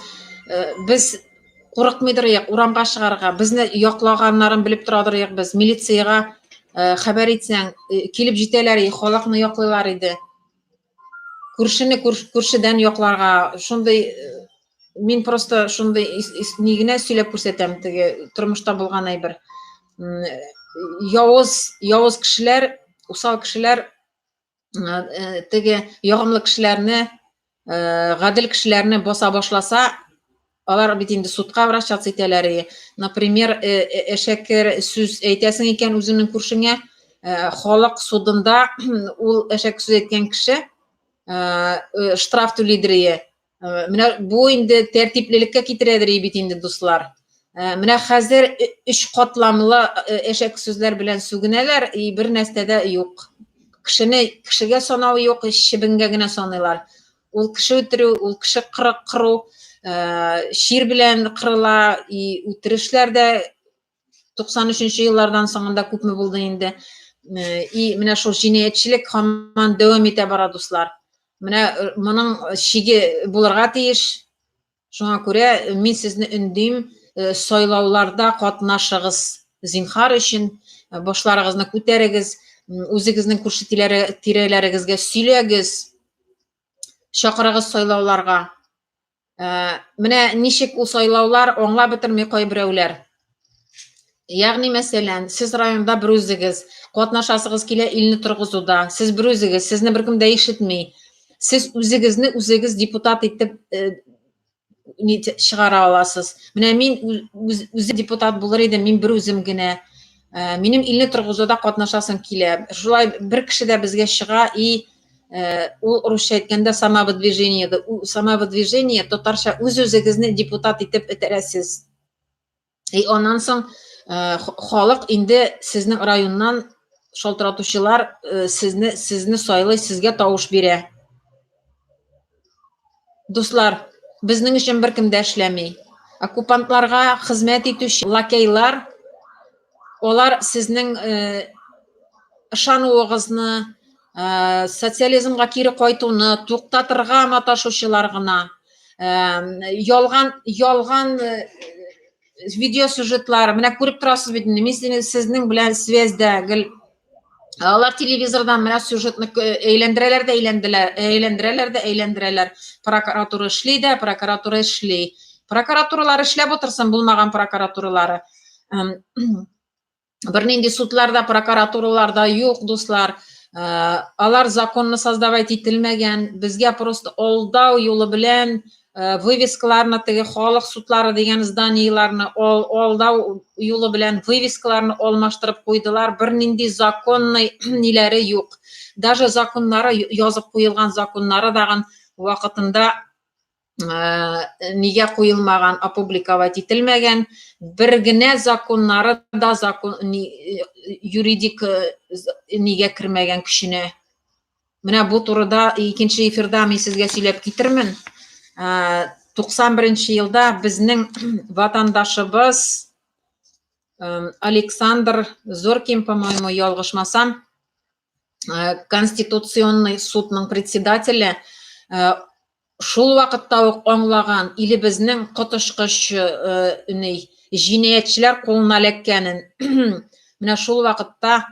курыкмыйдыр, урамга чыгарга, безне яклаганнарын белеп торадыр, без милицияга хәбәр итсәң, килеп җитәләр, халыкны яклыйлар иде. Күршедән якларга, шундый мин просто шундый нигенә сөйләп күрсәтәм, теге тормышта булган әйбер. Явыз кешеләр, усал кешеләр теге ягымлы кешеләрне, гадел кешеләрне баса башласа, алар бит инде судка обращаться итәләр. Например, әшәкер сүз әйтәсең икән үзеңнең күршеңә, халык судында ул әшәк сүз әйткән кеше штраф түлидер. Менә бу инде тәртиплелеккә китерәдер бит инде, дуслар. Менә хәзер 3 катламлы әшәк сүзләр белән сүгенәләр, бер нәрсә дә юк. Кешегә санау юк, чебенгә генә саныйлар. Ул кеше үтерү, ул кеше кыру, шир белән кырыла, үтерешләр дә 93 еллардан соңында күпме булды инде. Менә шул җинаятьчелек һаман дәвам итә бара, дуслар. Менә моның шиге булырга тиеш. Шуңа күрә мин сезне өндим, сайлауларда катнашыгыз. Зинһар өчен башларыгызны күтәрегез, үзегезнең күрше тирәләрегезгә сөйләгез, чакырыгыз сайлауларга. Менә ничек ул сайлаулар аңлап бетерми кайберәүләр. Ягъни, мәсәлән, сез районда бер үзегез катнашасыгыз килә илне торгызуда, сез бер үзегез, сезне беркем дә ишетми. Сез үзегез депутат итеп чыгара аласыз. Менә мин үзе депутат булыр идем, мин бер үзем генә. Минем илне торгызуда катнашасым килә. Шулай бер кеше дә безгә чыга, ул русча әйткәндә самовыдвижение, татарча үзегезне депутат итеп этәрәсез. Аннан соң халык инде сезнең районнан шалтыратучылар сезне сайлый, сезгә тавыш бирә. Дуслар, безнең өчен беркем дә эшләми. Оккупантларга хезмәт итүче лакейлар, алар сезнең ышануыгызны, социализмга кире кайтуны туктатырга маташучылар гына. Ялган видео сюжетлар, менә күреп торасыз бит, мин сезнең белән связьдә. Алар телевизордан менә сюжетны әйләндерәләр. Прокуратура эшли дә, прокуратура эшли. Прокуратуралар эшләп утырсын, булмаган прокуратуралары. Бер нинди судларда, прокуратураларда юк, дуслар. Алар законны создавать ителмәгән. Безгә просто алдау юлы белән вывескаларны, теге халык судлары дигән зданияларны алдау юлы белән вывескаларны алмаштырып куйдылар. Бер нинди законный ниләре юк. Даже законнары, язып куелган законнары дагы вакытында нигә куелмаган, опубликовать ителмәгән. Бер генә законнары да юридик нигә кермәгән кешене. Менә бу турыда икенче эфирда мин сезгә сөйләп китермен. 91 елда безнең ватандашыбыз Александр Зоркин, по-моему, ялгышмасам, Конституционный судның председателе, шул вакытта ук аңлаган или безнең котышкыч җинаятьчеләр кулына эләккәнен менә шул вакытта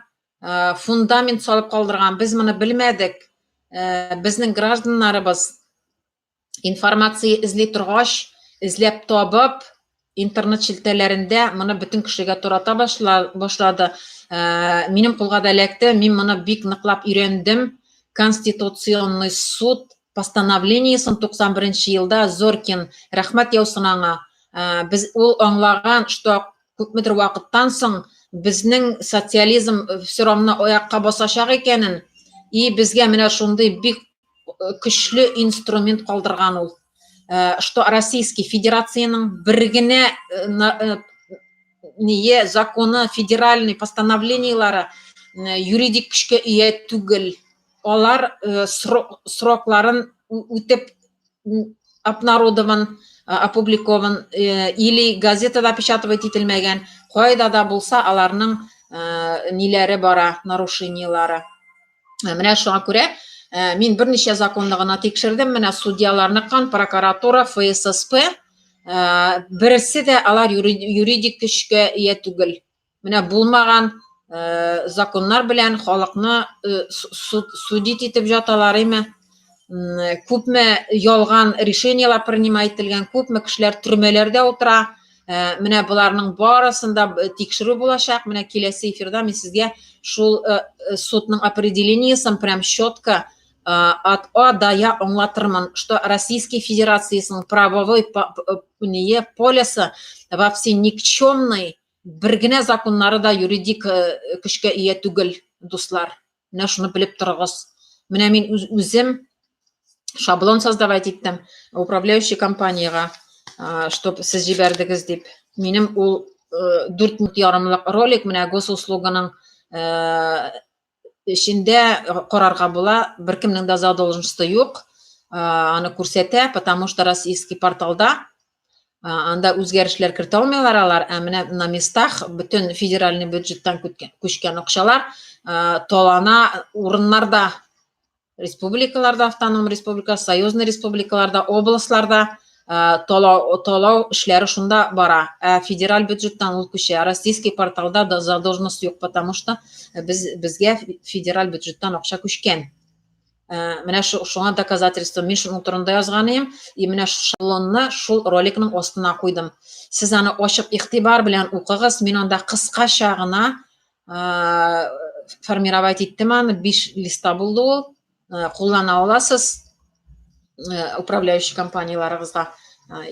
фундамент салып калдырган, без моны белмәдек. Безнең гражданнарыбыз информация эзли торгач, эзләп табып, интернет шелтәләрендә моны бөтен кешегә тарата башлады. Минем кулга да эләкте, мин моны бик ныклап өйрәндем. Конституционный суд постановлениесын 91 елда Зоркин, рәхмәт яусын аңа. Без ул аңлаган, что күпмедер вакыттан соң безнең социализм все равно аякка басачак икәнен, и безгә менә шундый бик көчле инструмент калдырган ул. Что Российский Федерациянең бер генә законы, федеральный постановлениелары юридик көчкә ия түгел. Алар срокларын үтеп обнародован, опубликован или газетада печатывать ителмәгән, кайда да булса аларның ниләре бара, нарушениелары. Менә шуңа күрә мин берничә законны гына тикшердем, менә судьяларныкын, прокуратура, ФССП, берсе дә алар юридик көчкә ия түгел. Менә булмаган законнар белән халыкны судит итеп жаталар име. Күпме ялган решениялар принимать ителгән, күпме кешеләр төрмәләрдә утыра. Менә буларның барысында тикшерү булачак. Менә киләсе эфирда мин сезгә шул судның определениесын прям четко от А до Я аңлатырмын, что Российской Федерациясының правовой полисы вообще никчемный, бер генә законнары да юридик көчкә ия түгел, дуслар. Менә шуны белеп торыгыз. Менә мин үзем шаблон создавать иттем управляющий компанияга, чтоб сез җибәрдегез дип. Минем ул 4 минут ярымлык ролик менә госуслуганың içinde карарга була, беркемнең дә задолженности юк. Аны күрсәтә, потому что российский порталда анда үзгәрешләр кертә алмыйлар алар, менә на местах бөтен федеральный бюджеттан күчкән акчалар талана урыннарда, республикаларда, автоном республика, союзный республикаларда, обласларда талау эшләре шунда бара. Федераль бюджеттан ул күчә. Российский порталда да задолженность юк, потому что безгә федераль бюджеттан акча күчкән. Менә шуңа доказательство мин шуның турында язганым, и менә шаблонны шул роликның астына куйдым. Сез аны ачып игътибар белән укыгыз. Мин анда кыскача гына формировать иттем аны, 5 листа булды ул. Куллана аласыз. Управляющий компанияларыгызга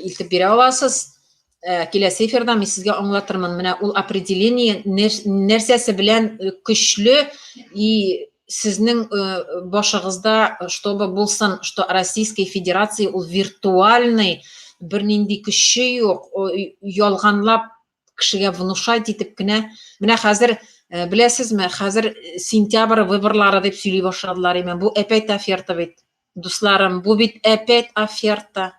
илтеп бирә аласыз. Киләсе эфирда мин сезгә аңлатырмын. Менә ул определение нәрсәсе белән көчле, и сезнең башыгызда чтобы булсын, что Российской Федерация ул виртуальный, бер нинди көче юк, ялганлап кешегә внушать итеп кенә. Менә хәзер беләсезме, хәзер сентябрь выборлары дип сөйли башладылар име. Бу опять оферта бит. Дусларым, бу бит опять оферта.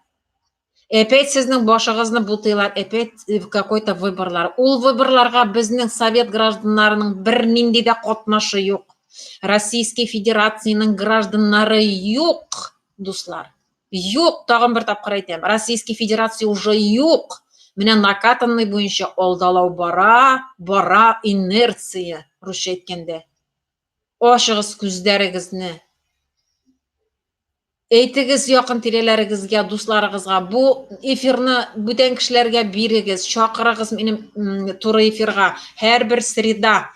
Опять сезнең башыгызны бутыйлар, опять какой-то выборлар. Ул выборларга безнең совет гражданнарының бер нинди дә катнашы юк. Российской Федерацияның гражданнары юк, дуслар. Юк, тагын бер тапкыр әйтәм. Российской Федерация уже юк. Менә накатанный буенча алдалау бара, инерция, русча әйткәндә. Ачыгыз күзләрегезне. Әйтегез якын тирәләрегезгә, дусларыгызга, бу эфирны бүтән кешеләргә бирегез, чакырыгыз минем туры эфирга. Һәрбер среда,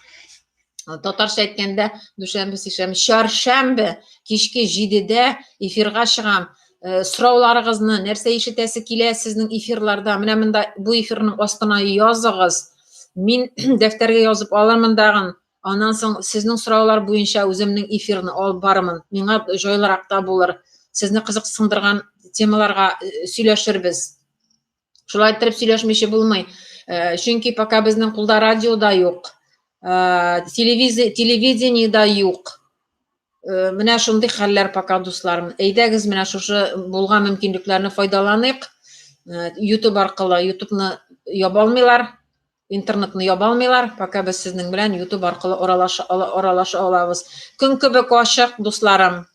татарча әйткәндә, дүшәмбе, сишәмбе, чаршәмбе кичке 7дә эфирга чыгам. Сорауларыгызны, нәрсә ишетәсе килә сезнең эфирларда, менә монда бу эфирның астына языгыз. Мин дәфтәргә язып алырмын дагын. Аннан соң сезнең сораулар буенча үземнең эфирны алып барырмын. Миңа җайлырак та булыр. Сезне кызыксындырган темаларга сөйләшербез. Шулай итеп сөйләшмичә булмый. Чөнки пока безнең кулда радио да юк, телевидение да юк. Менә шундый хәлләр пока, дусларым. Әйдәгез, менә шушы булган мөмкинлекләрне файдаланыйк. YouTube аркылы, YouTube'ны яба алмыйлар, интернетны яба алмыйлар. Пока без сезнең белән YouTube аркылы аралаша алабыз. Көн кебек ачык, дусларым.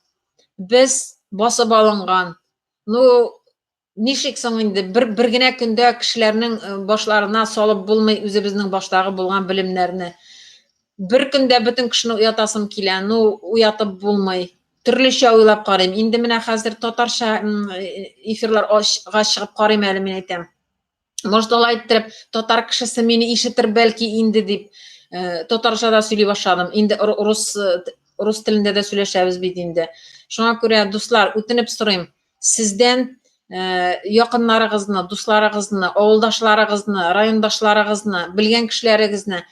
Без басып алынган, Ну, нишек соң инде бер генә көндә кешеләрнең башларына салып булмый үзебезнең баштагы булган белемнәрне. Бер көндә бөтен кешене уятасым килә, ну уятып булмый. Төрлечә уйлап карыйм. Инде менә хәзер татарча эфирларга чыгып карыйм әле мин әйтәм. Может, алай иттереп, татар кешесе мине ишетер бәлки инде дип, татарча да сөйли башладым. Инде рус телендә дә сөйләшәбез бит инде. Шуңа күрә, дуслар, үтенеп сорыйм, сездән якыннарыгызны, дусларыгызны, авылдашларыгызны, райондашларыгызны, белгән кешеләрегезне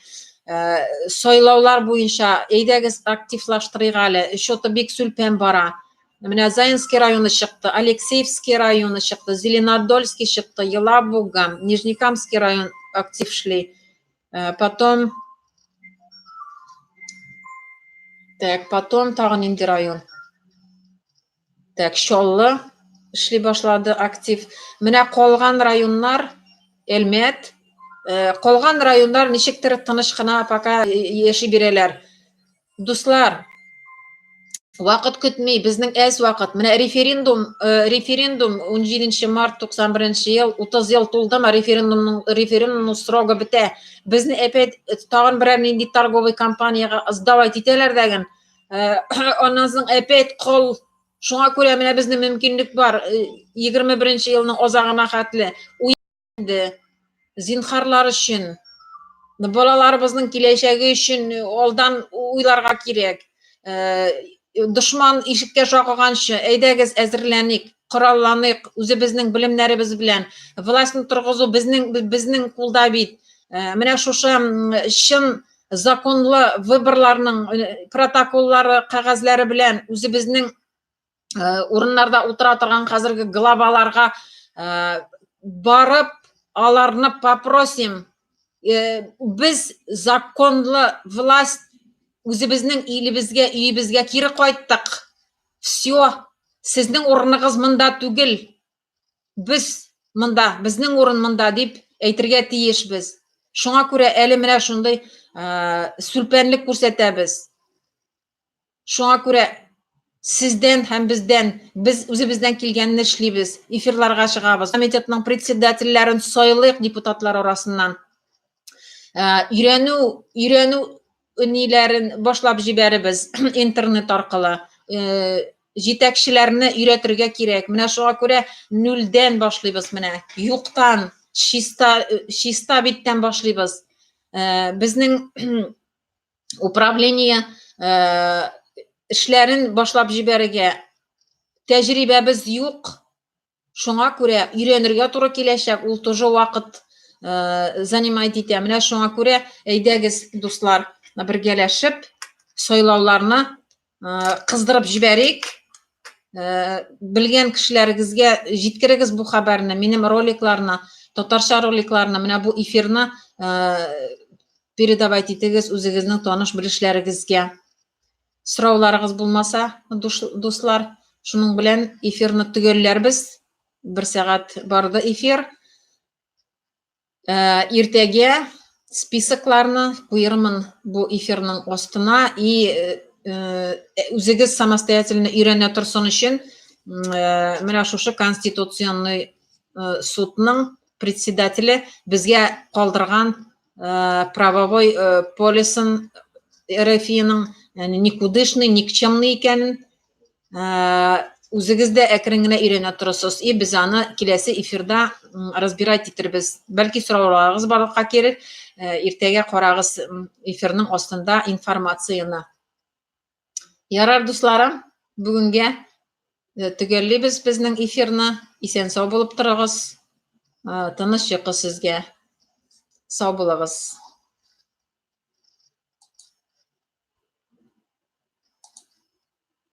сайлаулар буенча әйдәгез активлаштырыйк әле. Счеты бик сүлпән бара. Менә Заинский районы чыкты, Алексеевский районы чыкты, Зеленодольский чыкты, Елабуга, Нижнекамский район актив эшли. Потом тагы нинди район? Чаллы эшли башлады актив. Менә калган районнар, Әлмәт, калган районнар ничектер тыныч кына пока яши бирәләр. Дуслар, вакыт көтми, безнең әз вакыт. Менә референдум 17 март 91 ел, 30 ел тулдымы референдумның срогы бетә. Безне опять тагын берәр нинди торговый компанияга сдавать итәләр дәген. Аннан соң опять кал. Шуңа күрә менә безнең мөмкинлек бар. 21 елның азагына хәтле уйды. Зинһарлар өчен, балаларыбызның киләчәге өчен алдан уйларга кирәк. Дошман ишеккә шакыганчы, әйдәгез әзерләник, коралланыйк, үзебезнең белемнәребез белән. Властьны торгызу безнең кулда бит. Менә шушы чын законлы выборларның протоколлары, кагазьләре белән үзебезнең урыннарда утыра торган хәзерге главаларга барып, аларны попросим. Без законлы власть үзебезнең илебезгә, өебезгә кире кайттык. Все, сезнең урыныгыз монда түгел. Без монда, безнең урын монда дип әйтергә тиешбез. Шуңа күрә әле менә шундый сүлпәнлек күрсәтәбез. Шуңа күрә сездән һәм бездән, без үзебездән килгәнне эшлибез, эфирларга чыгабыз. Комитетның председательләрен сайлыйк депутатлар арасыннан. Өйрәнү ниләрен башлап җибәребез интернет аркылы. Җитәкчеләрне өйрәтергә кирәк. Менә шуңа күрә нулдән башлыйбыз менә. Юктан, чиста биттән башлыйбыз. Безнең управление эшләрен башлап җибәрергә тәҗрибәбез юк. Шуңа күрә өйрәнергә туры киләчәк. Ул тоже вакыт занимать итә. Менә шуңа күрә әйдәгез, дуслар, бергәләшеп сайлауларны кыздырып җибәрик. Белгән кешеләрегезгә җиткерегез бу хәбәрне, минем роликларны, татарча роликларны, менә бу эфирны передавать итегез үзегезнең таныш белешләрегезгә. Сорауларыгыз булмаса, дуслар, шуның белән эфирны төгәлләрбез. 1 сәгать барды эфир. Иртәгә списокларны куермын бу эфирның астына и үзегез самостоятельно өйрәнә торсын өчен менә шушы Конституционный судның председателе безгә калдырган правовой полисын РФИның никудышный, никчемный икәнен үзегездә әкрен генә өйрәнә торырсыз. И без аны киләсе эфирда разбирать итербез. Бәлки сорауларыгыз барлыкка кирәк. Иртәгә карагыз эфирның астында информацияны. Ярар, дусларым, бүгенгә төгәллибез безнең эфирны. Исән-сау булып торыгыз. Тыныч йокы сезгә. Сау булыгыз.